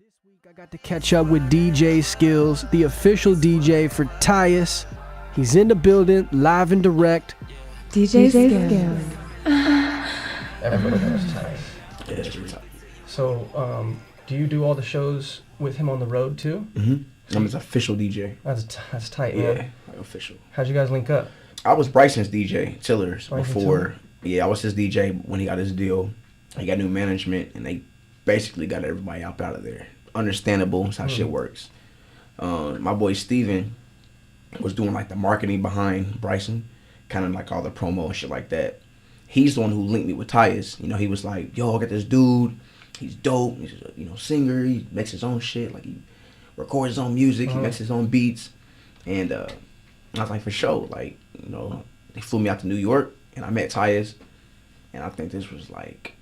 This week I got to catch up with DJ Skills, the official DJ for TYuS. He's in the building, live and direct. DJ Skills. Everybody knows TYuS. Yeah, it's pretty tight. So, do you do all the shows with him on the road too? Mm-hmm. I'm his official DJ. That's tight, Yeah, man. like official. How'd you guys link up? I was Bryson's DJ, Tiller's, Bryson before. Tiller? Yeah, I was his DJ when he got his deal. He got new management, and they basically got everybody out of there. Understandable, that's how shit works. My boy Steven was doing like the marketing behind Bryson, kind of like all the promo and shit like that. He's the one who linked me with TYuS. You know, he was like, yo, I got this dude. He's dope. He's a, singer. He makes his own shit. Like, he records his own music. He makes his own beats. And I was like, for sure. Like, they flew me out to New York, and I met TYuS. And I think this was like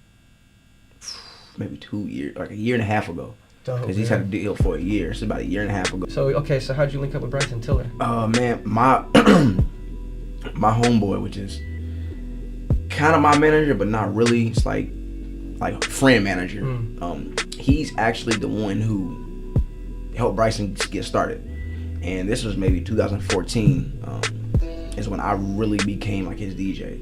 maybe 2 years, like a year and a half ago. Because he's had a deal for a year. It's about a year and a half ago. So how'd you link up with Bryson Tiller? Man, my my homeboy, which is kind of my manager, but not really. It's like friend manager. He's actually the one who helped Bryson get started. And this was maybe 2014 is when I really became like his DJ.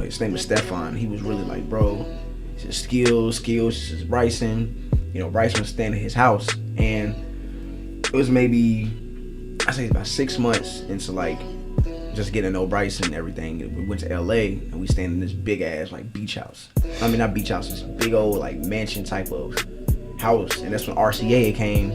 His name was Stefan. He was really like, bro, it's just skills, this is Bryson. Bryson was staying at his house, and it was maybe, I say about 6 months into like just getting to know Bryson and everything. We went to LA, and we stayed in this big ass like beach house. I mean, not beach house, this big old like mansion type of house. And that's when RCA came.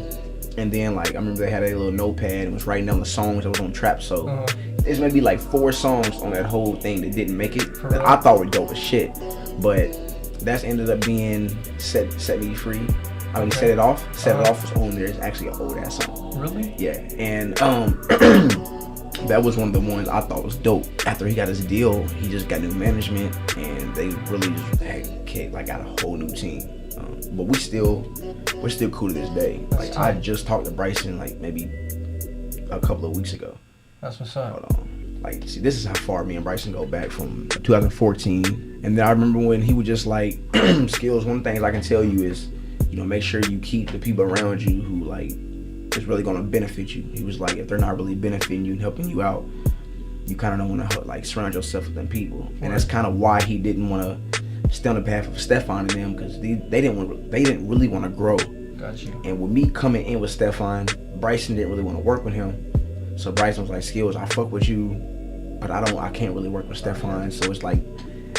And then like I remember they had a little notepad and was writing down the songs that was on Trap. So there's maybe like 4 songs on that whole thing that didn't make it that I thought were dope as shit. But that's ended up being Set Me Free. I mean, Set It Off. Set It Off was on there. It's actually an old ass song. Really? Yeah. And that was one of the ones I thought was dope. After he got his deal, he just got new management, and they really just got a whole new team. But we're still cool to this day. Like, I just talked to Bryson like maybe a couple of weeks ago. That's what's up. Hold on. Like, see, this is how far me and Bryson go back, from 2014. And then I remember when he was just like, Skills, one thing I can tell you is, make sure you keep the people around you who like is really gonna benefit you. He was like, if they're not really benefiting you and helping you out, you kind of don't want to like surround yourself with them people. And that's kind of why he didn't want to stay on the path of Stefan and them, because they didn't really want to grow. Got you. And with me coming in with Stefan, Bryson didn't really want to work with him. So Bryson was like, Skills, I fuck with you, but I can't really work with Stefan. So it's like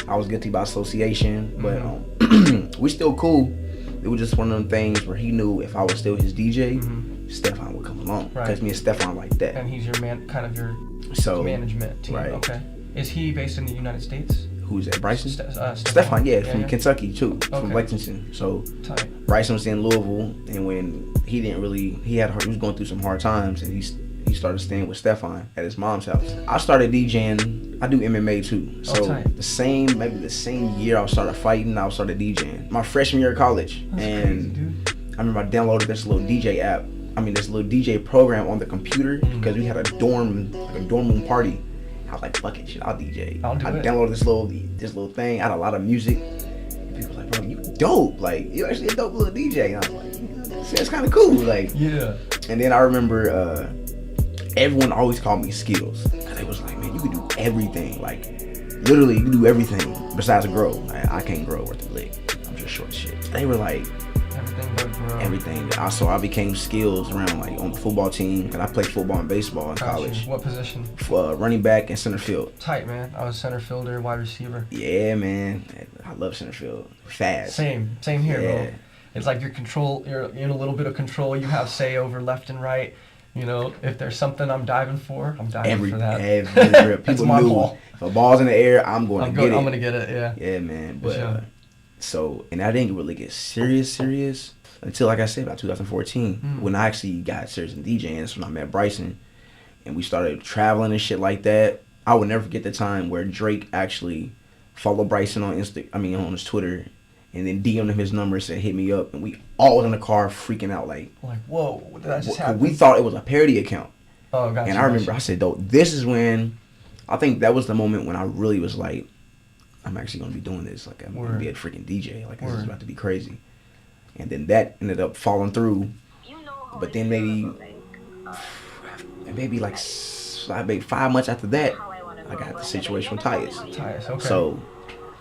I was guilty by association, but we still cool. It was just one of them things where he knew if I was still his DJ, Stefan would come along. Because me and Stefan like that. And he's your kind of your management team. Right. Okay. Is he based in the United States? Who's that? Bryson? Stefan, yeah, from Kentucky too, from Lexington. So tight. Bryson was in Louisville, and when he was going through some hard times, and he started staying with Stefan at his mom's house. I started DJing. I do MMA too. So the same year I started fighting, I started DJing. My freshman year of college. That's and crazy, dude. I remember I downloaded this little DJ app. This little DJ program on the computer, because we had a dorm room party. I was like, fuck it, shit, I'll DJ. I downloaded this little thing. I had a lot of music. And people were like, bro, you dope. Like, you actually a dope little DJ. And I was like, that's kind of cool. Like, yeah. And then I remember everyone always called me Skills. They was like, man, you can do everything. Like, literally, you can do everything besides grow. I can't grow worth a lick. I'm just short shit. They were like, everything but grow. Everything. So I became Skills around like on the football team, and I played football and baseball in college. What position? Running back and center field. Tight, man. I was center fielder, wide receiver. Yeah, man. I love center field. Fast. Same here, bro. It's like you're in a little bit of control. You have say over left and right. If there's something I'm diving for, I'm diving for that. Every people my knew ball. If a ball's in the air, I'm going to get it. I'm gonna get it. Yeah. Yeah, man. But and I didn't really get serious until, like I said, about 2014, when I actually got serious in DJing. That's when I met Bryson, and we started traveling and shit like that. I would never forget the time where Drake actually followed Bryson on on his Twitter, and then DM'd him his number and said, hit me up. And we all was in the car freaking out like whoa, what did that just happen? We thought it was a parody account. Oh, gotcha. And I remember I said, though, this is when, I think that was the moment when I really was like, I'm actually going to be doing this. Like, I'm going to be a freaking DJ. Like, this is about to be crazy. and then that ended up falling through. But then maybe like maybe 5 months after that, I got the situation with TYuS. TYuS, okay. So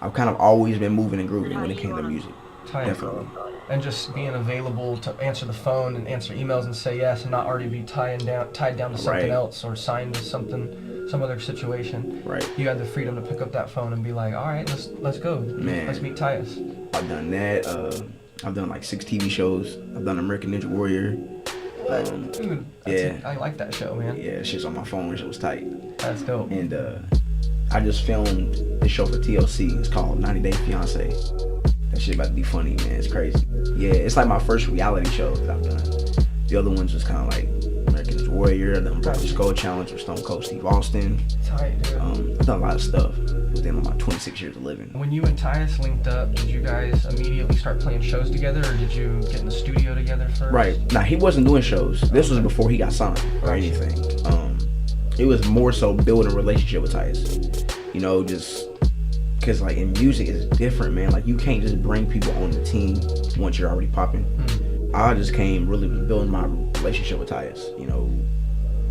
I've kind of always been moving and grooving when it came to music. Definitely. And just being available to answer the phone and answer emails and say yes, and not already be tied down to something else or signed to some other situation. Right. You had the freedom to pick up that phone and be like, all right, let's go. Man. Let's meet TYuS. I've done that. I've done like 6 TV shows. I've done American Ninja Warrior. Dude, I like that show, man. Yeah, shit's on my phone. It was tight. That's dope. And I just filmed this show for TLC. It's called 90 Day Fiance. That shit about to be funny, man. It's crazy. Yeah, it's like my first reality show that I've done. The other ones was kind of like American Ninja Warrior. I've done Breakfast Skull Challenge with Stone Cold Steve Austin. Tight, dude. I've done a lot of stuff within my 26 years of living. When you and TYuS linked up, did you guys immediately start playing shows together, or did you get in the studio together first? Right. Now, he wasn't doing shows. This was before he got signed or anything. It was more so building a relationship with TYuS. You know, just because like in music it's different, man. Like you can't just bring people on the team once you're already popping. I just came really building my relationship with TYuS. You know,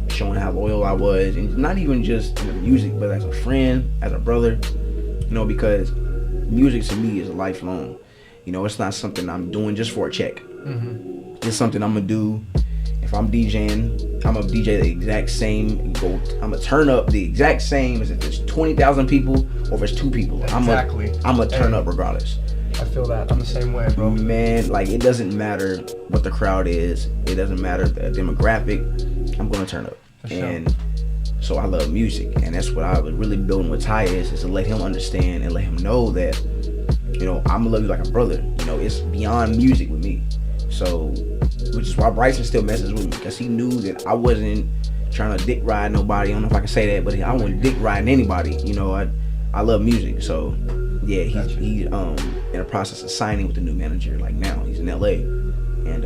showing how loyal I was, and not even just in the music, but as a friend, as a brother. You know, because music to me is lifelong. You know, it's not something I'm doing just for a check. It's something I'm gonna do. If I'm DJing, I'm gonna DJ the exact same. I'm gonna turn up the exact same as if there's 20,000 people or if it's 2 people. Exactly. I'm gonna turn up regardless. I feel that. I'm the same way, bro. Man, like it doesn't matter what the crowd is. It doesn't matter the demographic. I'm gonna turn up. For sure. And so I love music, and that's what I was really building with TYuS, is to let him understand and let him know that, you know, I'm gonna love you like a brother. You know, it's beyond music with me. So, which is why Bryson still messes with me, because he knew that I wasn't trying to dick ride nobody. I don't know if I can say that, but I wasn't dick riding anybody. You know, I love music. So, yeah, he's in the process of signing with the new manager. Like now, he's in LA, and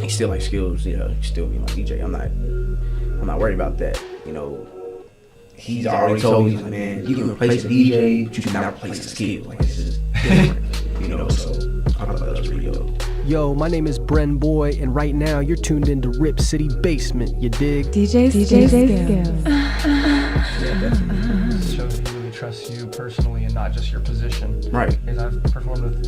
he still like Skills. Yeah, he still be my DJ. I'm not worried about that. You know, he's already told me, man, you can replace the DJ, but you cannot replace the skill. Like this is different. You know, so I thought that was pretty dope. Yo, my name is Brenboy, and right now you're tuned into Rip City Basement, you dig? DJ Skills. Yeah, definitely. It shows he really trusts you personally and not just your position. Right. Because I've performed with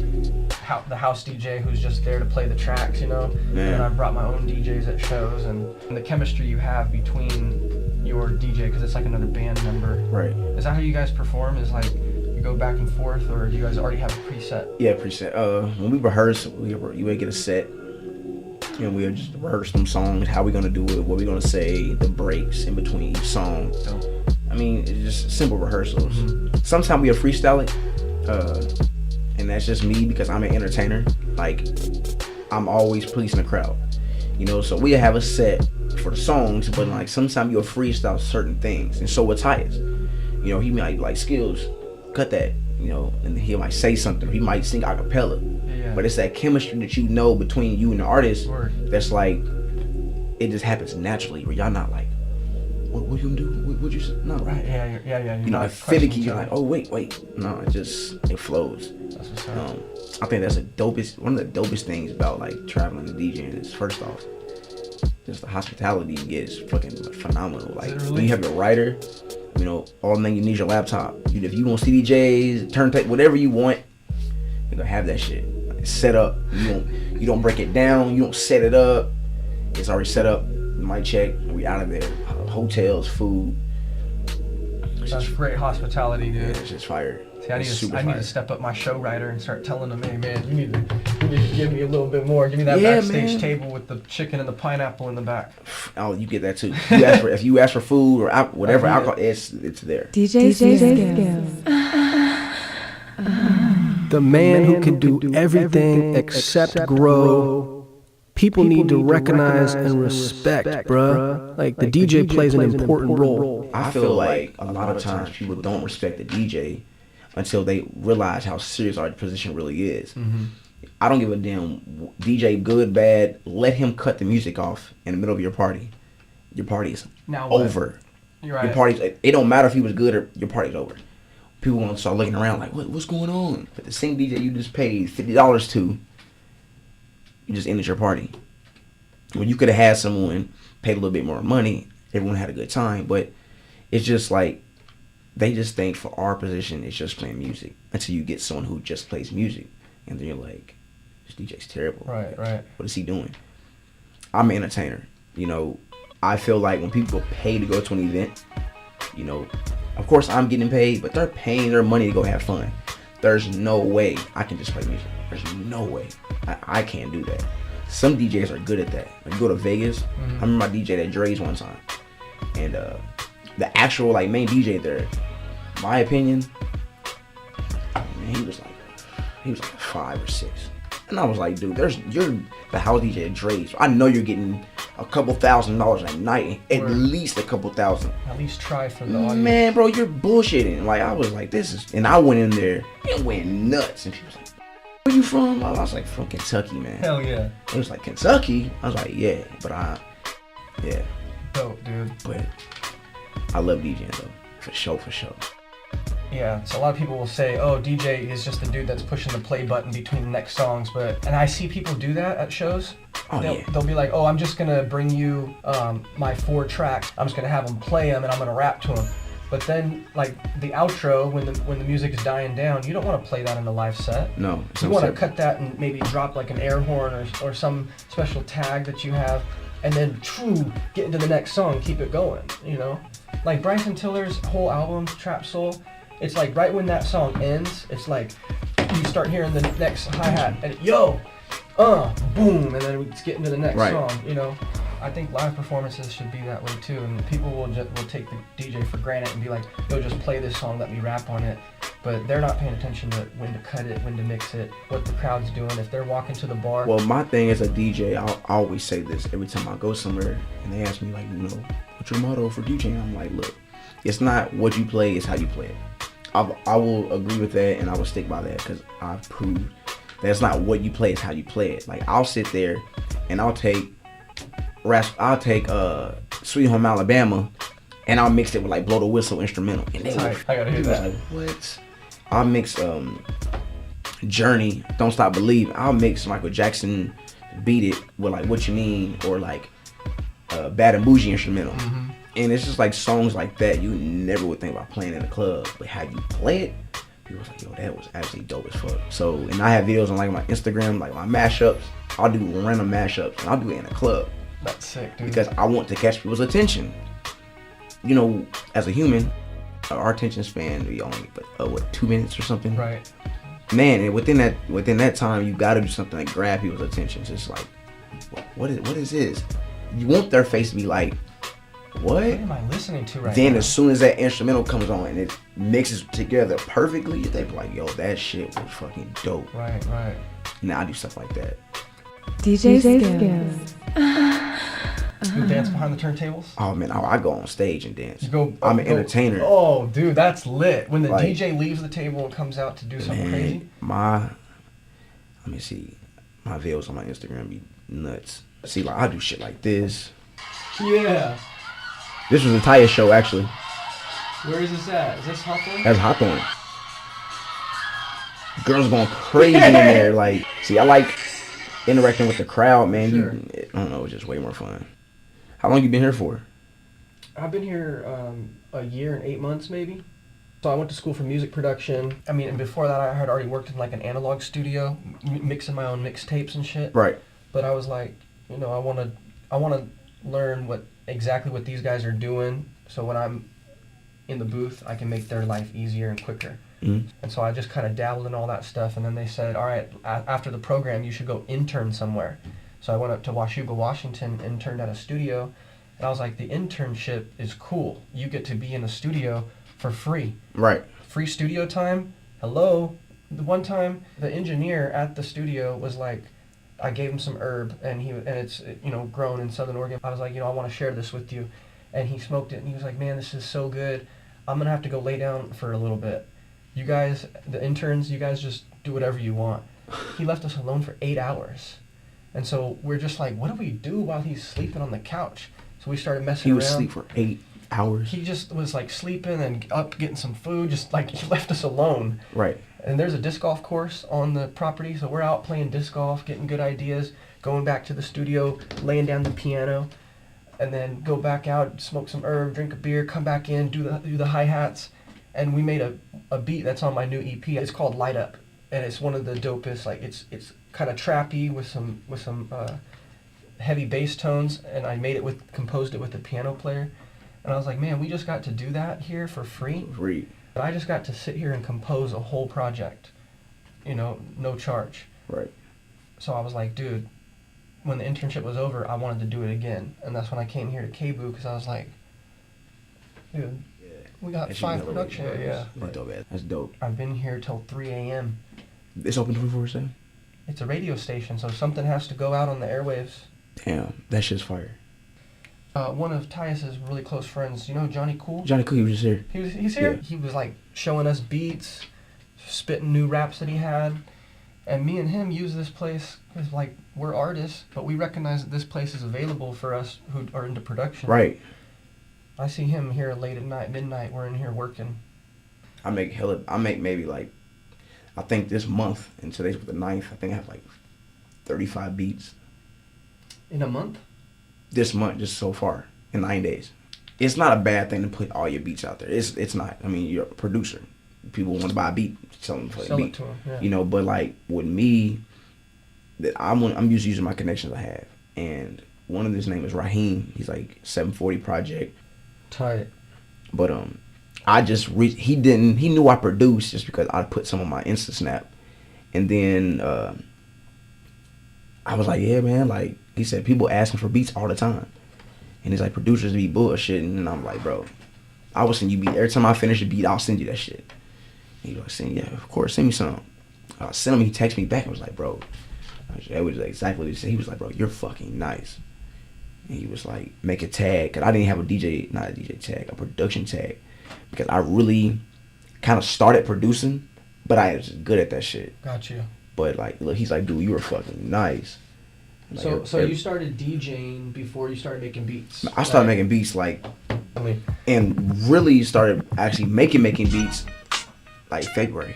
the house DJ who's just there to play the tracks, you know? Man. And I've brought my own DJs at shows, and the chemistry you have between your DJ, because it's like another band member. Right. Is that how you guys perform? Is like you go back and forth, or do you guys already have a preset? Yeah, preset. When we rehearse, you would get a set, and we'll just rehearse them songs, how we gonna do it, what we gonna say, the breaks in between each song. Dope. I mean, it's just simple rehearsals. Sometimes we'll freestyle it, and that's just me because I'm an entertainer. Like, I'm always policing the crowd, you know. So we have a set for the songs, but like sometimes you'll freestyle certain things, and so with TYuS, you know, he might like Skills, cut that, you know, and he might say something. He might sing a cappella, but it's that chemistry that you know between you and the artist. That's like, it just happens naturally, where y'all not like, what you gonna do? What you say? No, Right. Yeah. You know, finicky. You're like, oh wait. No, it flows. That's what's up. I think that's one of the dopest things about like traveling and DJing is, first off, just the hospitality you get is fucking phenomenal. Like when you have your writer, you know, all the thing you need your laptop. If you want CDJs, turntable, whatever you want, you're gonna have that shit. Like, set up. You don't break it down. You don't set it up. It's already set up. Mic check. We out of there. Hotels, food. That's great hospitality, dude. Yeah, it's just fire. See, I need to step up my show writer and start telling them, hey man, you need to give me a little bit more. Give me that backstage table with the chicken and the pineapple in the back. Oh, you get that too. If you ask for food or whatever alcohol, it's there. DJ Skills. The man who can do everything except grow. People need to recognize and respect, bruh. Like, the DJ plays an important role. I feel like a lot of times people don't respect the DJ until they realize how serious our position really is. I don't give a damn. DJ, good, bad, let him cut the music off in the middle of your party. Your party is over. You're right. Your party's, it don't matter if he was good or your party's over. People want to start looking around like, what's going on? But the same DJ you just paid $50 to, you just ended your party. When you could have had someone paid a little bit more money, everyone had a good time, but it's just like they just think for our position it's just playing music until you get someone who just plays music, and then you're like, this DJ's terrible. Right. What is he doing? I'm an entertainer. You know, I feel like when people pay to go to an event, you know, of course I'm getting paid, but they're paying their money to go have fun. There's no way I can just play music. There's no way. I can't do that. Some DJs are good at that. Like, you go to Vegas, I remember I DJ'd at Dre's one time, and the actual like main DJ there, my opinion, man, he was like 5 or 6, and I was like, dude, you're the house DJ at Dre's. I know you're getting a couple $1,000s a night, at least a couple thousand. At least try for the audience. Man, bro, you're bullshitting. Like, I was like, and I went in there and went nuts, and she was like, where you from? I was like, from Kentucky, man. Hell yeah. It was like, Kentucky? I was like, yeah, yeah. Dope, dude. But I love DJing though, for sure. Yeah, so a lot of people will say, oh, DJ is just the dude that's pushing the play button between the next songs, and I see people do that at shows. Oh, They'll be like, oh, I'm just gonna bring you my 4 tracks. I'm just gonna have them play them and I'm gonna rap to them. But then, like, the outro, when the music is dying down, you don't want to play that in a live set. No. You want to cut that and maybe drop like an air horn or some special tag that you have, and then get into the next song, keep it going, you know? Like Bryson Tiller's whole album, Trap Soul, it's like right when that song ends, it's like you start hearing the next hi-hat and boom, and then we just get into the next song, you know? I think live performances should be that way too, and people will take the DJ for granted and be like, yo, just play this song, let me rap on it. But they're not paying attention to when to cut it, when to mix it, what the crowd's doing, if they're walking to the bar. Well, my thing as a DJ, I always say this every time I go somewhere, and they ask me like, you know, what's your motto for DJing? I'm like, look, it's not what you play, it's how you play it. I will agree with that, and I will stick by that, because I've proved that it's not what you play, it's how you play it. Like, I'll sit there and I'll take Sweet Home Alabama, and I'll mix it with like Blow the Whistle instrumental. And they I gotta hear that. Like, what? I'll mix Journey, Don't Stop Believing. I'll mix Michael Jackson, Beat It with like What You Mean, or like Bad and Bougie instrumental. And it's just like songs like that you never would think about playing in a club, but how you play it, people was like, yo, that was actually dope as fuck. So, and I have videos on like my Instagram, like my mashups. I'll do random mashups, and I'll do it in a club. That's sick, dude. Because I want to catch people's attention. You know, as a human, our attention span be only 2 minutes or something. Right. Man, and within that time, you got to do something to grab people's attention. It's just like, what is this? You want their face to be like, what am I listening to right now? Then as soon as that instrumental comes on and it mixes together perfectly, they be like, yo, that shit was fucking dope. Right. Now I do stuff like that. DJ Skills. You dance behind the turntables? Oh man, I go on stage and dance. I'm an entertainer. Oh, dude, that's lit. When the like, DJ leaves the table and comes out to do something crazy. Let me see, my videos on my Instagram be nuts. See, like, I do shit like this. Yeah. This was a TYuS show, actually. Where is this at? Is this Hawthorne? That's Hawthorne. Girls going crazy in there. Like, see, I like interacting with the crowd, man. Sure. I don't know, it's just way more fun. How long you been here for? I've been here a year and 8 months, maybe. So I went to school for music production. I mean, and before that, I had already worked in like an analog studio, mixing my own mixtapes and shit. Right. But I was like, you know, I want to learn exactly what these guys are doing, so when I'm in the booth, I can make their life easier and quicker. Mm-hmm. And so I just kind of dabbled in all that stuff, and then they said, all right, after the program, you should go intern somewhere. So I went up to Washougal, Washington, interned at a studio, and I was like, the internship is cool. You get to be in a studio for free. Right. Free studio time? Hello? The one time, the engineer at the studio was like, I gave him some herb, and it's, you know, grown in Southern Oregon. I was like, you know, I want to share this with you. And he smoked it, and he was like, man, this is so good. I'm going to have to go lay down for a little bit. You guys, the interns, you guys just do whatever you want. He left us alone for 8 hours. And so we're just like, what do we do while he's sleeping on the couch? So we started messing around. He was asleep for hours. He just was like sleeping and up getting some food, just like he left us alone. Right. And there's a disc golf course on the property, so we're out playing disc golf, getting good ideas, going back to the studio, laying down the piano, and then go back out, smoke some herb, drink a beer, come back in, do the hi-hats, and we made a beat that's on my new EP. It's called Light Up, and it's one of the dopest. Like it's kind of trappy with some heavy bass tones, and I composed it with the piano player. And I was like, man, we just got to do that here for free. Free. But I just got to sit here and compose a whole project, no charge. Right. So I was like, dude, when the internship was over, I wanted to do it again. And that's when I came here to KBOO, because I was like, dude, we got 5 production. Yeah. That's dope, man. That's dope. I've been here till 3 a.m. It's open 24/7? It's a radio station, so something has to go out on the airwaves. Damn, that shit's fire. One of TYuS's really close friends, you know Johnny Cool? Johnny Cool, he was just here. He's here? Yeah. He was like showing us beats, spitting new raps that he had. And me and him use this place because like we're artists, but we recognize that this place is available for us who are into production. Right. I see him here late at night, midnight, we're in here working. I make maybe like, I think this month, and today's the 9th, I think I have like 35 beats. In a month? This month, just so far, in 9 days. It's not a bad thing to put all your beats out there. It's not. I mean, you're a producer. People want to buy a beat, sell them for a beat. It to them, yeah. But like with me, that I'm just using my connections I have. And one of his name is Raheem. He's like 740 Project. Tight. But I just he knew I produced just because I put some on my Insta Snap, and then I was like, yeah, man. Like he said, people asking for beats all the time, and he's like, producers be bullshitting, and I'm like, bro, I will send you beat every time I finish a beat. I'll send you that shit. And he was saying, yeah, of course, send me some. I sent him. He texted me back and was like, bro, that was exactly what he said. He was like, bro, you're fucking nice. And he was like, make a tag, cause I didn't have not a DJ tag, a production tag, because I really kind of started producing, but I was just good at that shit. Got you. But like, look, he's like, dude, you were fucking nice. Like, So you started DJing before you started making beats? I started making beats and really started actually making beats like February,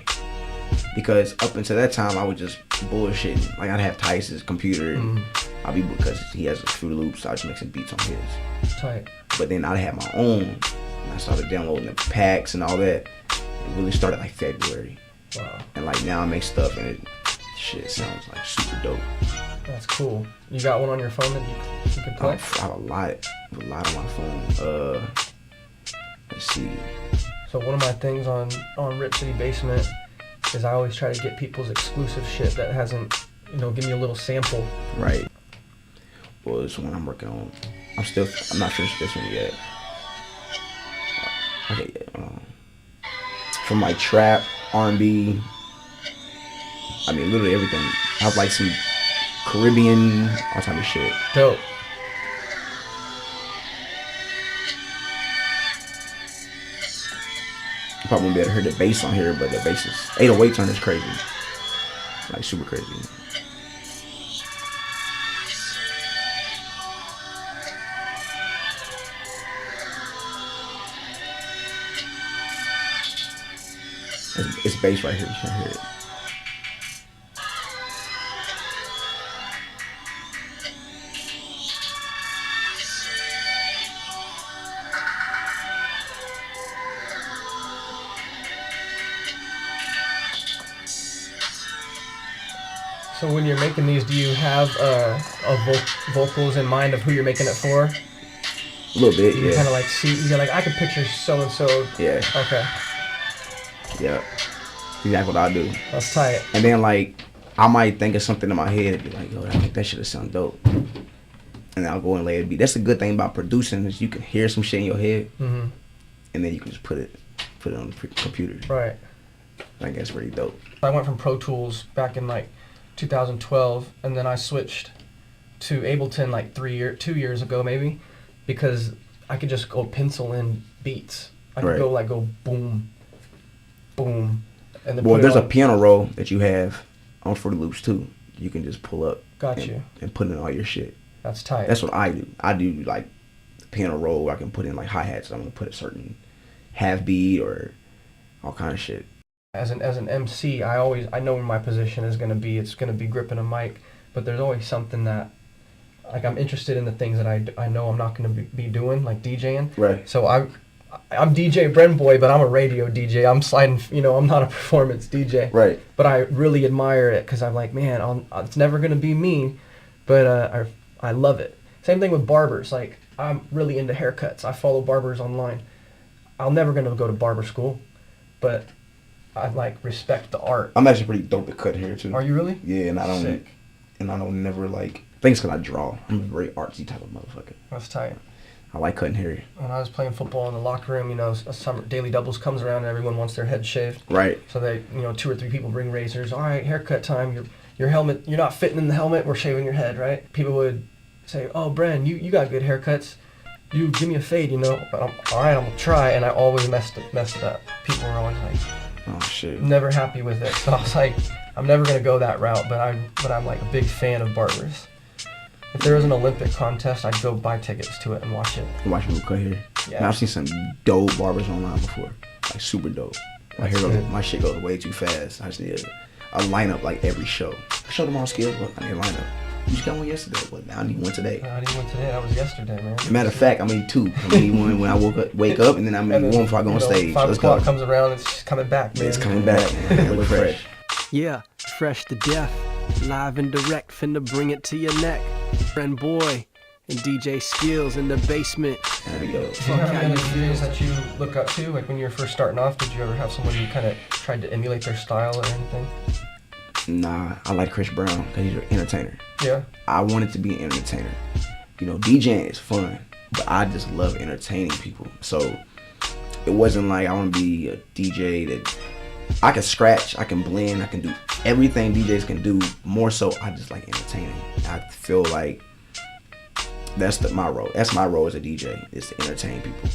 because up until that time I was just bullshitting. Like I'd have TYuS's computer and because he has a Fruity Loops, so I was mixing beats on his. Tight. But then I had my own, and I started downloading the packs and all that. It really started like February. Wow. And like now I make stuff and shit sounds like super dope. That's cool. You got one on your phone that you can play? I have a lot on my phone. Let's see. So one of my things on Rip City Basement is I always try to get people's exclusive shit that hasn't, give me a little sample. Right. Well, this one I'm working on. I'm not finished this one yet. Okay, yeah. From like trap, R&B, I mean literally everything. I have like some Caribbean, all type of shit. Dope. You probably won't be able to hear the bass on here, but the bass is 808s on this crazy. Like super crazy. It's bass right here, you can't hear it. So when you're making these, do you have vocals in mind of who you're making it for? A little bit, You yeah. kind of like see, you're like, I could picture so and so. Yeah. Okay. Yeah. Exactly what I do. That's tight. And then like, I might think of something in my head and be like, yo, I think that shit'll sound dope. And I'll go and lay it beat. That's the good thing about producing is you can hear some shit in your head, Mm-hmm. and then you can just put it on the computer. Right. I think that's pretty dope. I went from Pro Tools back in like 2012, and then I switched to Ableton like 2 years ago maybe, because I could just go pencil in beats. I could go boom, boom, and then Well, put there's it a on. piano roll that you have on Fruity Loops too. You can just pull up. Got you. And put in all your shit. That's tight. That's what I do. I do like piano roll. I can put in like hi-hats. I'm gonna put a certain half beat or all kind of shit. As an MC, I know where my position is gonna be. It's gonna be gripping a mic, but there's always something that, like, I'm interested in the things that I know I'm not gonna be doing, like DJing. Right. So I'm DJ Brenboy, but I'm a radio DJ. I'm sliding, I'm not a performance DJ. Right. But I really admire it because I'm like, man, it's never gonna be me, but I love it. Same thing with barbers. Like, I'm really into haircuts. I follow barbers online. I'm never gonna go to barber school, but I like respect the art. I'm actually pretty dope at cutting hair too. Are you really? Yeah, and I don't never like. I think it's because I draw. I'm a very artsy type of motherfucker. That's tight. I like cutting hair. When I was playing football in the locker room, a summer daily doubles comes around and everyone wants their head shaved. Right. So they, 2 or 3 people bring razors. All right, haircut time. Your helmet, you're not fitting in the helmet. We're shaving your head, right? People would say, "Oh, Bren, you got good haircuts. You give me a fade, But I'm gonna try, and I always messed it up. People were always like, "Oh shit." Never happy with it. So I was like, I'm never gonna go that route. But I'm like a big fan of barbers. If there was an Olympic contest, I'd go buy tickets to it and watch it. Watch people cut hair. Yeah. Man, I've seen some dope barbers online before. Like super dope. My shit goes way too fast. I just need a lineup like every show. I showed them all skills, but I need a lineup. You just got one yesterday, but I need one today. I need one today. That was yesterday, man. Matter of fact, I made 2. I made one when I wake up, and then I made one before I go on stage. 5 Let's o'clock go. comes around, it's coming back, man. It's coming back, man. It look fresh. Yeah, fresh to death, live and direct, finna bring it to your neck. Brenboy and DJ Skills in the basement. There we go. Do you have any DJs that you look up to? Like when you were first starting off, did you ever have someone you kind of tried to emulate their style or anything? Nah, I like Chris Brown because he's an entertainer. Yeah. I wanted to be an entertainer. DJing is fun, but I just love entertaining people. So it wasn't like I want to be a DJ that I can scratch, I can blend, I can do everything DJs can do. More so, I just like entertaining. I feel like that's my role. That's my role as a DJ, is to entertain people.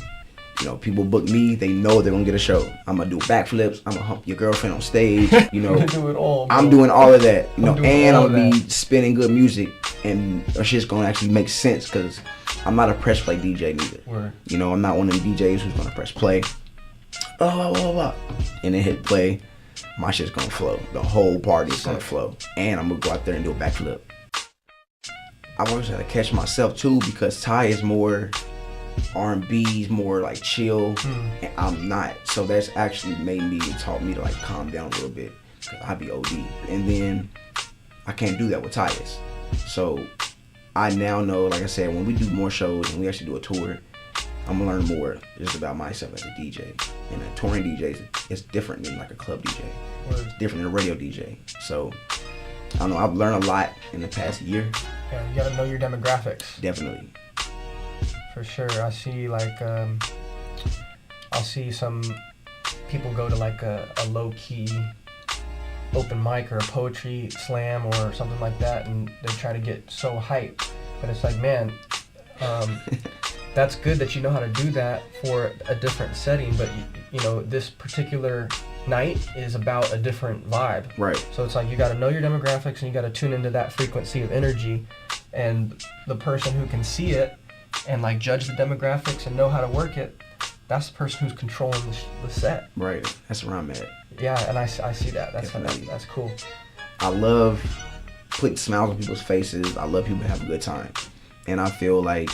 People book me, they know they're gonna get a show. I'm gonna do backflips, I'm gonna hump your girlfriend on stage, You do it all, bro. I'm doing all of that, and I'm gonna be that. spinning good music, and shit's gonna actually make sense, because I'm not a press play DJ neither. Word. I'm not one of them DJs who's gonna press play, and then hit play. My shit's gonna flow. The whole party's gonna flow, and I'm gonna go out there and do a backflip. I've always had to catch myself too, because Ty is more R&B's more like chill, and I'm not. So that's actually made me and taught me to like calm down a little bit, because I be OD, and then I can't do that with TYuS. So I now know, like I said, when we do more shows and we actually do a tour, I'm gonna learn more just about myself as a DJ. And a touring DJ is different than like a club DJ. It's different than a radio DJ. So I don't know. I've learned a lot in the past year. Yeah, you gotta know your demographics. Definitely. For sure. I see I'll see some people go to like a low key open mic or a poetry slam or something like that, and they try to get so hyped. But it's like, man, that's good that you know how to do that for a different setting, but this particular night is about a different vibe. Right. So it's like you got to know your demographics and you got to tune into that frequency of energy, and the person who can see it and like judge the demographics and know how to work it, that's the person who's controlling the set. Right. That's where I'm at. Yeah, and I see that. Definitely. That's cool. I love putting smiles on people's faces. I love people to have a good time, and I feel like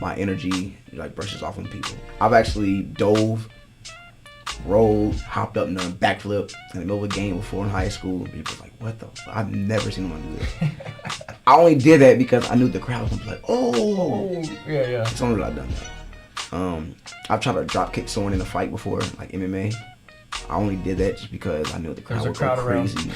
my energy like brushes off on people. I've actually dove, rolled, hopped up and done a backflip in the middle of a game before in high school. And people were like, what the fuck? I've never seen anyone do that. I only did that because I knew the crowd was gonna be like, oh. Yeah. It's only that I've done that. I've tried to drop kick someone in a fight before, like MMA. I only did that just because I knew the crowd would go crazy.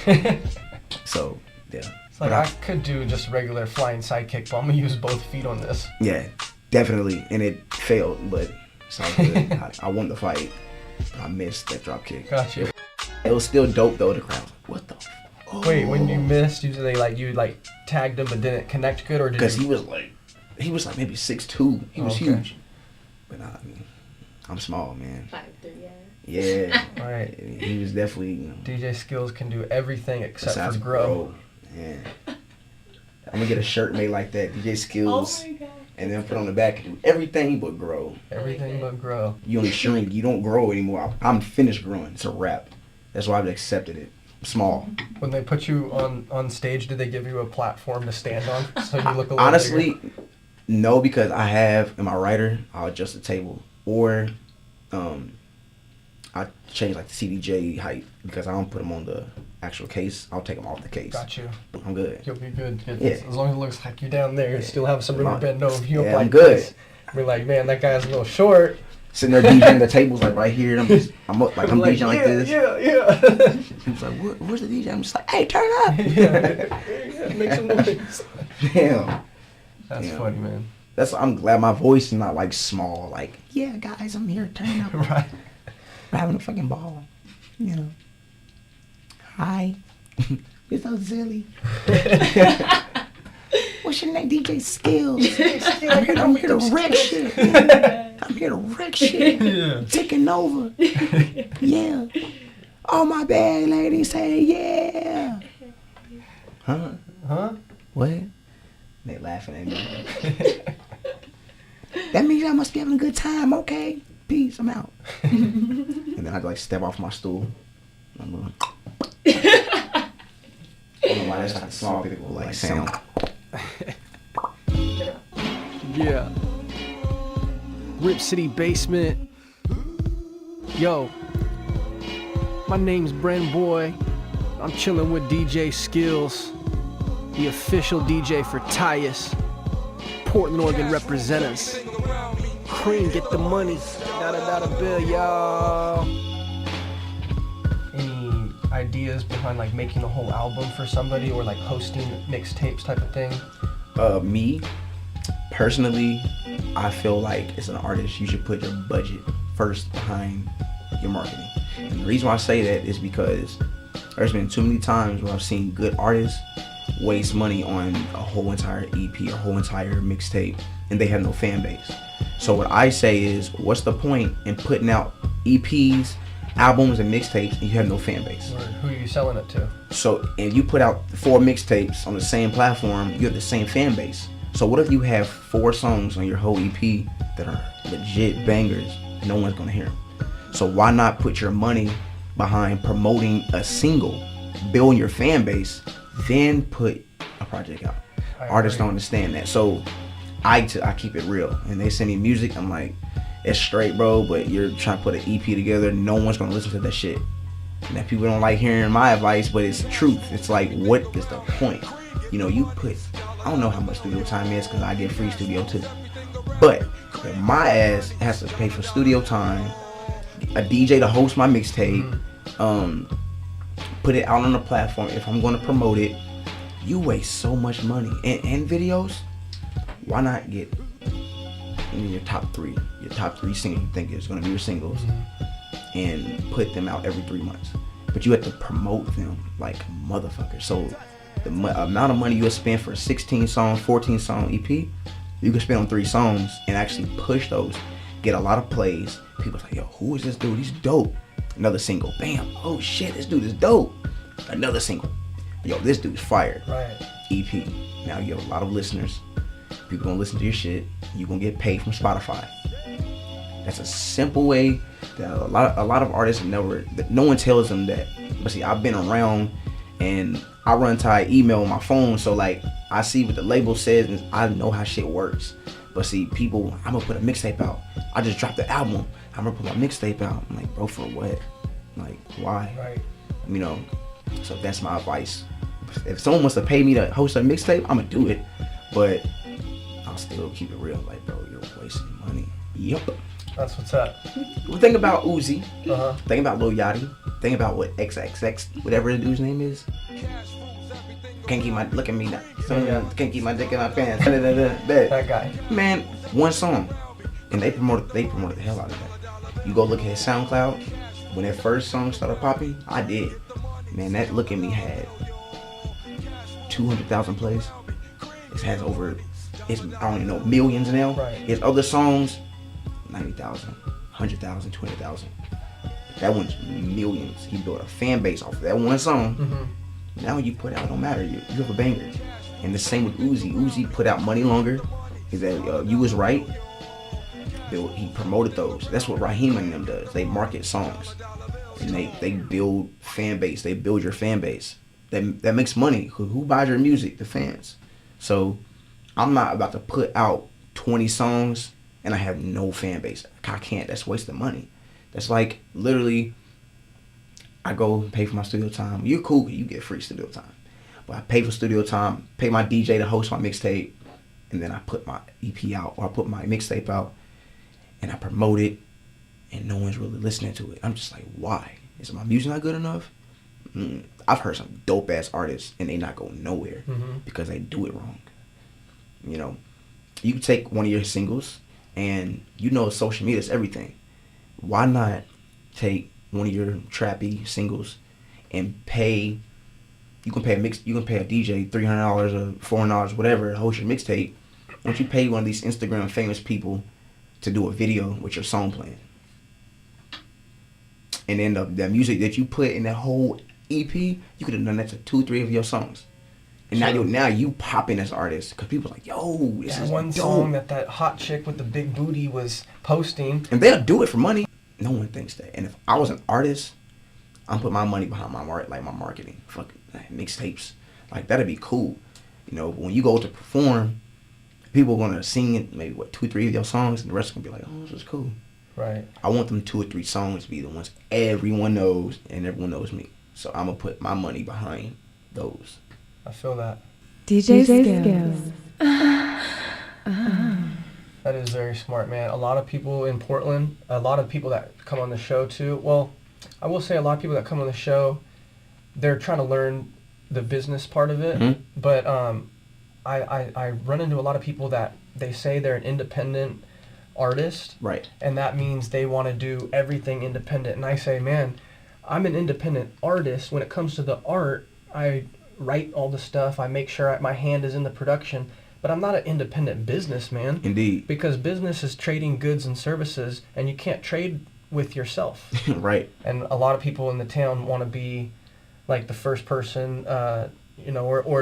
So, yeah. It's like I could do just regular flying side kick, but I'm gonna use both feet on this. Yeah, definitely. And it failed, but it's all good. I won the fight, but I missed that drop kick. Gotcha. It was still dope though. The crowd was like, what the f-? Wait, when you missed, usually you tagged him but didn't connect good, or did Because you? he was like maybe 6'2". He was huge. But I'm small, man. 5'3", yeah. Yeah. Right. He was definitely, DJ Skills can do everything except besides for grow. Man. I'm gonna get a shirt made like that. DJ Skills. Oh my God. and then put on the back and do everything but grow. Everything but grow. You only shrink. You don't grow anymore. I'm finished growing. It's a wrap. That's why I've accepted it. Small. When they put you on stage, did they give you a platform to stand on so you look a little Honestly, bigger? no, because I have in my writer, I'll adjust the table, or I change like the CDJ height because I don't put them on the actual case. I'll take them off the case. Got you. I'm good. You'll be good. Yeah. As long as it looks like you're down there, you still have some room to bend over. You Yeah, like I'm good. This. We're like, man, that guy's a little short. Sitting there DJing, the table's like right here. And I'm DJing yeah, like this. Yeah. He's like, where's the DJ? I'm just like, hey, turn up. Yeah, make some noise. Damn. That's funny, man. I'm glad my voice is not like small. Like, yeah, guys, I'm here turning up. Right. We're having a fucking ball. You know. Hi. It's so silly. What's your name? DJ Skills. I'm here to wreck shit. I'm here to wreck shit. Yeah. Taking over. Yeah. Oh, my bad, lady. Say yeah. Huh? What? They laughing at me. That means I must be having a good time. Okay. Peace. I'm out. And then I'd like step off my stool. I'm going. I don't know why that's not small people like sound. Yeah. Rip City Basement. Yo. My name's Brenboy. I'm chilling with DJ Skills, the official DJ for TYuS. Portland, Oregon represent us. Cream, get the money. $1 bill, y'all. Any ideas behind like making a whole album for somebody or like hosting mixtapes type of thing? Me, personally, I feel like as an artist, you should put your budget first behind your marketing. And the reason why I say that is because there's been too many times where I've seen good artists waste money on a whole entire EP or whole entire mixtape and they have no fan base. So what I say is, what's the point in putting out EPs, albums, and mixtapes and you have no fan base? Or who are you selling it to? So if you put out 4 mixtapes on the same platform, you have the same fan base. So what if you have 4 songs on your whole EP that are legit bangers? No one's gonna hear them. So why not put your money behind promoting a single, building your fan base, then put a project out? Artists don't understand that. So I keep it real. And they send me music, I'm like, it's straight, bro, but you're trying to put an EP together, no one's gonna listen to that shit. And that people don't like hearing my advice, but it's the truth. It's like, what is the point? You know, you put, I don't know how much studio time is because I get free studio too. But if my ass has to pay for studio time, a DJ to host my mixtape, put it out on the platform, if I'm gonna promote it, you waste so much money. And videos, why not get your top three singles you think is gonna be your singles and put them out every 3 months? But you have to promote them like motherfuckers. So the amount of money you'll spend for a 16 song, 14 song EP, you can spend on 3 songs and actually push those, get a lot of plays. People like, yo, who is this dude? He's dope. Another single, bam. Oh shit, this dude is dope. Another single, yo, this dude's fire. Right. EP. Now you have a lot of listeners. People gonna listen to your shit. You gonna get paid from Spotify. That's a simple way that a lot of artists never. No one tells them that. But see, I've been around and I run to email on my phone, so like I see what the label says and I know how shit works. But see, people, I'm gonna put a mixtape out. I just dropped the album. I'm gonna put my mixtape out. I'm like, bro, for what? Like, why? Right. You know. So that's my advice. If someone wants to pay me to host a mixtape, I'm gonna do it. But I'll still keep it real. Like, bro, you're wasting money. Yep. That's what's up. Well, think about Uzi. Uh-huh. Think about Lil Yachty. Think about what XXX, whatever the dude's name is. Can't keep my, look at me now. Can't keep my dick in my pants. That guy. Man, one song. And they promoted the hell out of that. You go look at his SoundCloud. When that first song started popping, I did. Man, that Look at Me had 200,000 plays. It has over, I don't even know, millions now. Right. His other songs, 90,000, 100,000, 20,000. That one's millions. He built a fan base off of that one song. Mm-hmm. Now you put out, it don't matter. You have a banger. And the same with Uzi. Uzi put out Money Longer. Is that You Was Right? He promoted those. That's what Raheem and them does. They market songs, and they build fan base. They build your fan base. That makes money. Who buys your music? The fans. So I'm not about to put out 20 songs and I have no fan base. I can't. That's wasting money. That's like literally, I go pay for my studio time. You're cool. You get free studio time. But I pay for studio time, pay my DJ to host my mixtape, and then I put my EP out or I put my mixtape out and I promote it, and no one's really listening to it. I'm just like, why? Is my music not good enough? I've heard some dope ass artists and they not go nowhere because they do it wrong. You know, you take one of your singles and social media is everything. Why not take one of your trappy singles and pay? You can pay a DJ $300 or $400, whatever, to host your mixtape. Why don't you pay one of these Instagram famous people to do a video with your song playing? And then the music that you put in that whole EP, you could have done that to 2-3 of your songs. And now you popping as artists because people are like, yo, this is one dope. song that hot chick with the big booty was posting. And they'll do it for money. No one thinks that. And if I was an artist, I'm putting my money behind my marketing. Fucking mixtapes. Like, that'd be cool. But when you go to perform, people are gonna sing it, maybe 2-3 of your songs, and the rest are gonna be like, oh, this is cool. Right. I want them 2 or 3 songs to be the ones everyone knows and everyone knows me. So I'm gonna put my money behind those. I feel that. DJ Skills. That is very smart, man. A lot of people in Portland, a lot of people that come on the show too. Well, I will say a lot of people that come on the show, they're trying to learn the business part of it. Mm-hmm. But I run into a lot of people that they say they're an independent artist. Right. And that means they want to do everything independent. And I say, man, I'm an independent artist. When it comes to the art, I write all the stuff. I make sure my hand is in the production. But I'm not an independent businessman. Indeed. Because business is trading goods and services, and you can't trade with yourself. Right. And a lot of people in the town want to be like the first person, or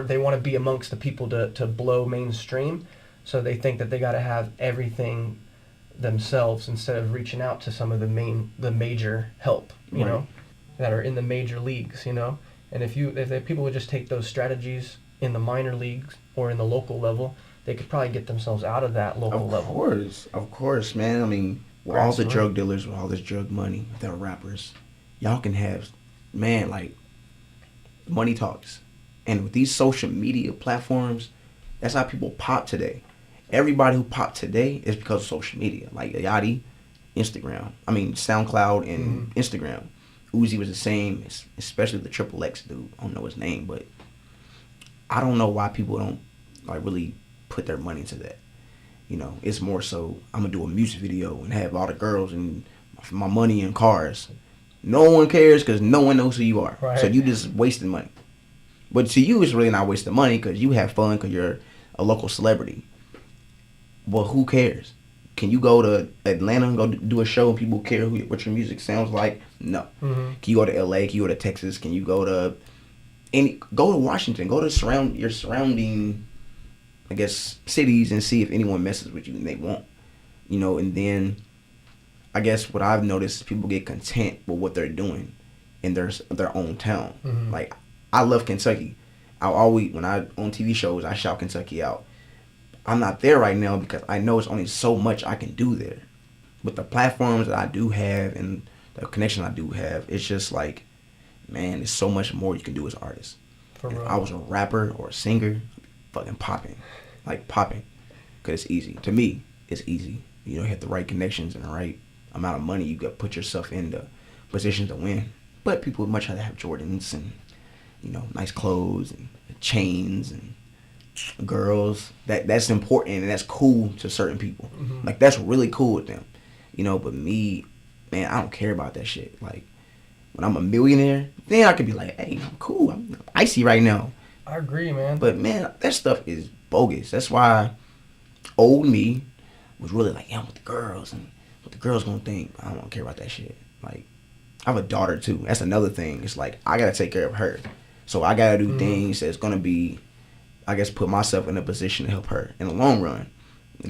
they want to be amongst the people to blow mainstream. So they think that they got to have everything themselves instead of reaching out to some of the major help, you know, that are in the major leagues, And if people would just take those strategies in the minor leagues or in the local level, they could probably get themselves out of that local level. Of course, man. I mean, with all the drug dealers, with all this drug money, with our rappers, y'all can have, man, like, money talks. And with these social media platforms, that's how people pop today. Everybody who popped today is because of social media. Like Yachty, SoundCloud and Instagram. Uzi was the same, especially the XXX dude. I don't know his name, but I don't know why people don't really put their money into that. It's more so I'm gonna do a music video and have all the girls and my money in cars. No one cares because no one knows who you are. Right. So you just wasting money. But to you, it's really not wasting money because you have fun because you're a local celebrity. Well, who cares? Can you go to Atlanta and go do a show and people care what your music sounds like? No. Mm-hmm. Can you go to LA? Can you go to Texas? Can you go to Washington? Go to your surrounding, I guess, cities and see if anyone messes with you and they won't. And then I guess what I've noticed is people get content with what they're doing in their own town. Mm-hmm. Like, I love Kentucky. When I on TV shows, I shout Kentucky out. I'm not there right now because I know it's only so much I can do there. With the platforms that I do have and the connection I do have, it's just like, man, there's so much more you can do as an artist. If I was a rapper or a singer, fucking popping. Like, popping. Because it's easy. To me, it's easy. You have the right connections and the right amount of money. You got to put yourself in the position to win. But people would much rather have Jordans and, nice clothes and chains and girls. That's important and that's cool to certain people. Mm-hmm. Like, that's really cool with them. But me, man, I don't care about that shit. Like, when I'm a millionaire, then I could be like, hey, I'm cool. I'm icy right now. I agree, man. But, man, that stuff is bogus. That's why old me was really like, yeah, I'm with the girls and what the girls gonna think. I don't care about that shit. Like, I have a daughter, too. That's another thing. It's like, I gotta take care of her. So I gotta do things that's gonna be, I guess, put myself in a position to help her in the long run.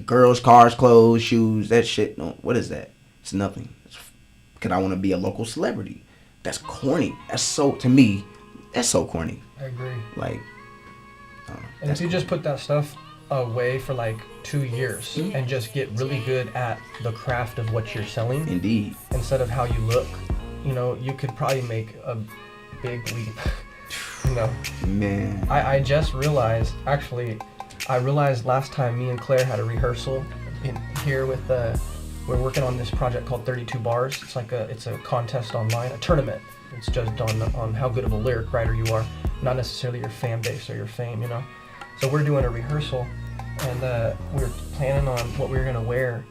Girls, cars, clothes, shoes, that shit. No, what is that? It's nothing. Because I want to be a local celebrity. That's corny. That's so, to me, that's so corny. I agree. Like, I don't know. And if you just put that stuff away for like 2 years and just get really good at the craft of what you're selling, Indeed. instead of how you look, you know, you could probably make a big leap. You know, Man. I just realized, actually, I realized last time me and Claire had a rehearsal in here with we're working on this project called 32 Bars. It's like it's a contest online, a tournament. It's judged on how good of a lyric writer you are, not necessarily your fan base or your fame, you know. So we're doing a rehearsal, and we were planning on what we were gonna wear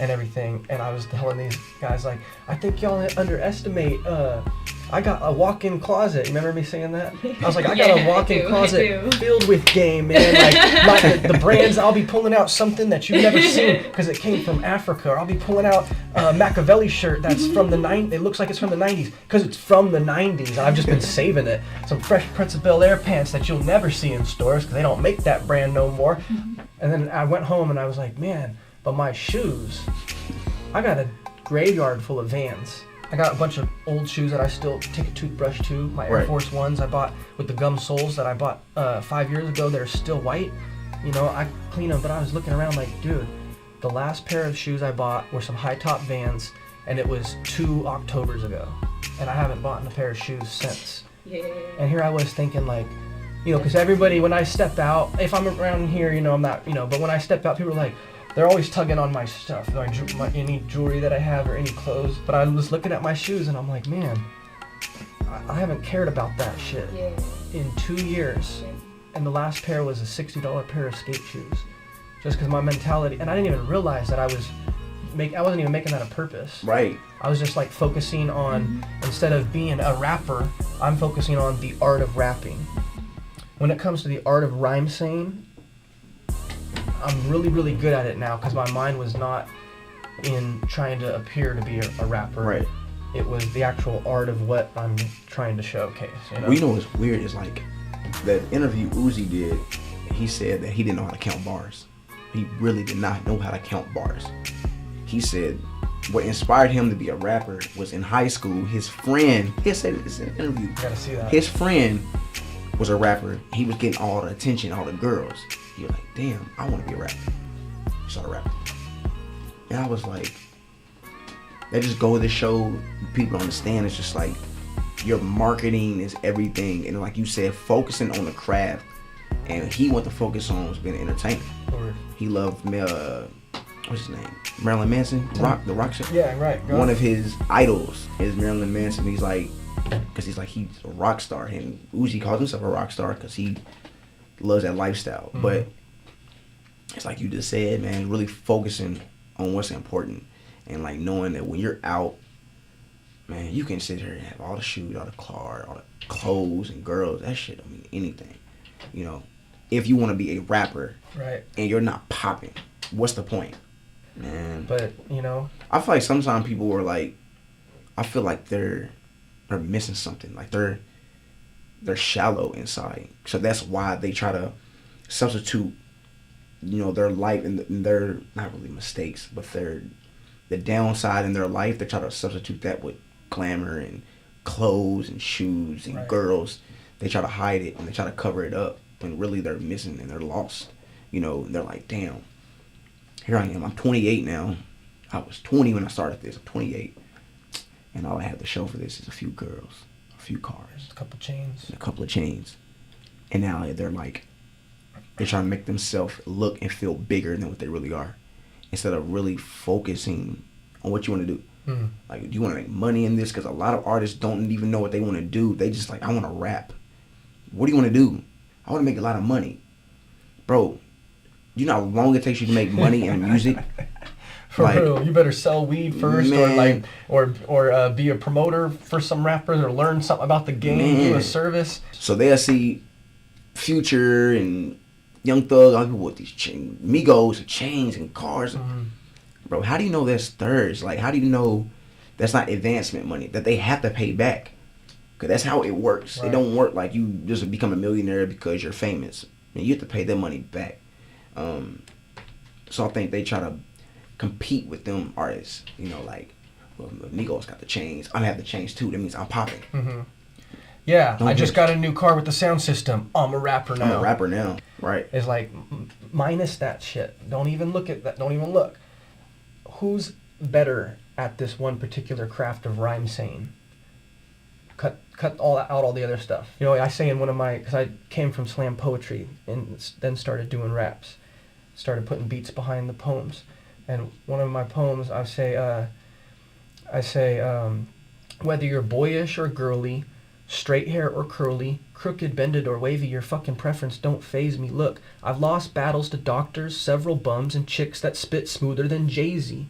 and everything. And I was telling these guys, like, I think y'all underestimate. I got a walk-in closet. You remember me saying that? I was like, I got a walk-in closet filled with game, man. Like the brands, I'll be pulling out something that you've never seen because it came from Africa. Or I'll be pulling out a Machiavelli shirt that's from the 90s. It looks like it's from the 90s because it's from the 90s. And I've just been saving it. Some Fresh Prince of Bel-Air pants that you'll never see in stores because they don't make that brand no more. And then I went home and I was like, man, but my shoes, I got a graveyard full of Vans. I got a bunch of old shoes that I still take a toothbrush to. My Air Force Ones I bought with the gum soles that I bought 5 years ago. They're still white. You know, I clean them, but I was looking around like, dude, the last pair of shoes I bought were some high-top Vans, and it was 2 Octobers ago. And I haven't bought a pair of shoes since. Yeah. And here I was thinking, like, you know, because everybody, when I step out, if I'm around here, you know, I'm not, you know, but when I step out, people are like, they're always tugging on my stuff, any jewelry that I have or any clothes. But I was looking at my shoes and I'm like, man, I haven't cared about that shit in 2 years. And the last pair was a $60 pair of skate shoes. Just because my mentality, and I didn't even realize that I wasn't even making that a purpose. Right. I was just like focusing on, instead of being a rapper, I'm focusing on the art of rapping. When it comes to the art of rhyme saying, I'm really, really good at it now because my mind was not in trying to appear to be a rapper. Right. It was the actual art of what I'm trying to showcase. You know? Well, you know what's weird is like that interview Uzi did. He said that he didn't know how to count bars. He really did not know how to count bars. He said what inspired him to be a rapper was in high school. His friend, he said this in an interview. I gotta see that. His friend was a rapper. He was getting all the attention, all the girls. He was like, damn, I want to be a rapper. He started rapping. And I was like, that just go to show people understand. It's just like your marketing is everything. And like you said, focusing on the craft. And he wanted to focus on was being an entertainer. Lord. He loved, what's his name? Marilyn Manson? The rock shit? Yeah, right. One of his idols is Marilyn Manson. He's like, because he's a rock star. And Uzi calls himself a rock star because he loves that lifestyle. Mm-hmm. But it's like you just said, man, really focusing on what's important. And like knowing that when you're out, man, you can sit here and have all the shoes, all the car, all the clothes and girls. That shit don't mean anything. You know, if you want to be a rapper, right, and you're not popping, what's the point, man? But you know, I feel like sometimes people are like, I feel like they're missing something. Like they're shallow inside, so that's why they try to substitute, you know, their life and their not really mistakes, but the downside in their life. They try to substitute that with glamour and clothes and shoes and girls. They try to hide it and they try to cover it up when really they're missing and they're lost. You know, they're like, damn, here I am. I'm 28 now. I was 20 when I started this. I'm 28. And all I have to show for this is a few girls, a few cars, a couple chains. And a couple of chains. And now they're like, they're trying to make themselves look and feel bigger than what they really are. Instead of really focusing on what you want to do. Mm-hmm. Like, do you want to make money in this? Because a lot of artists don't even know what they want to do. They just like, I want to rap. What do you want to do? I want to make a lot of money. Bro, you know how long it takes you to make money in music? For real, you better sell weed first, man. or be a promoter for some rappers, or learn something about the game, do a service. So they'll see Future and Young Thug, all people with these Migos, chains and cars. Mm-hmm. Bro, how do you know that's thirds? Like, how do you know that's not advancement money that they have to pay back? Because that's how it works. Right. It don't work like you just become a millionaire because you're famous. I mean, you have to pay their money back. So I think they try to compete with them artists. You know, like, well, Migos got the chains. I have the chains too. That means I'm popping. Mm-hmm. Yeah, Don't I just get- got a new car with the sound system. I'm a rapper now. I'm a rapper now, right? It's like, minus that shit. Don't even look at that. Don't even look. Who's better at this one particular craft of rhyme saying? Cut all the other stuff. You know, I say in one of my, because I came from slam poetry and then started doing raps. Started putting beats behind the poems. And one of my poems, I say, whether you're boyish or girly, straight hair or curly, crooked, bended, or wavy, your fucking preference don't faze me. Look, I've lost battles to doctors, several bums, and chicks that spit smoother than Jay-Z.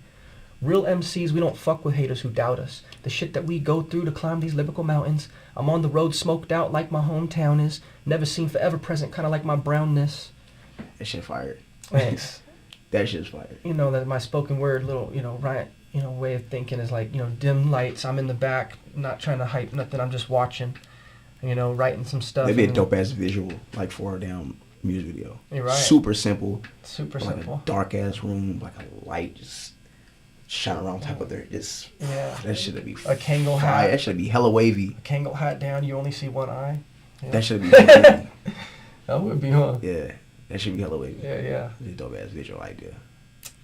Real MCs, we don't fuck with haters who doubt us. The shit that we go through to climb these lyrical mountains. I'm on the road smoked out like my hometown is. Never seen forever present, kinda like my brownness. That shit fired. Thanks. That shit's fired. You know, that my spoken word little, way of thinking is like, dim lights, I'm in the back, not trying to hype nothing, I'm just watching, writing some stuff. That'd be a dope ass visual, like for a damn music video. You're right. Super simple. Super like simple. a dark ass room, like a light just shine around top of there. Just that shit'd be a Kangol fire. hat. That should be hella wavy. A Kangol hat down, you only see one eye. Yeah. That should be hella wavy. That would be, huh? Yeah, that should be hella wavy. Yeah. It's a dope ass visual idea.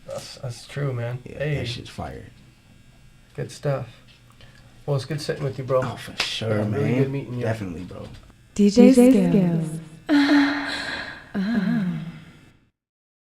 That's true, man. Yeah, Hey, that shit's fire. good stuff. Well, it's good sitting with you, bro. Oh, for sure, Yeah, man. really good meeting you. Definitely, bro. DJ Skills.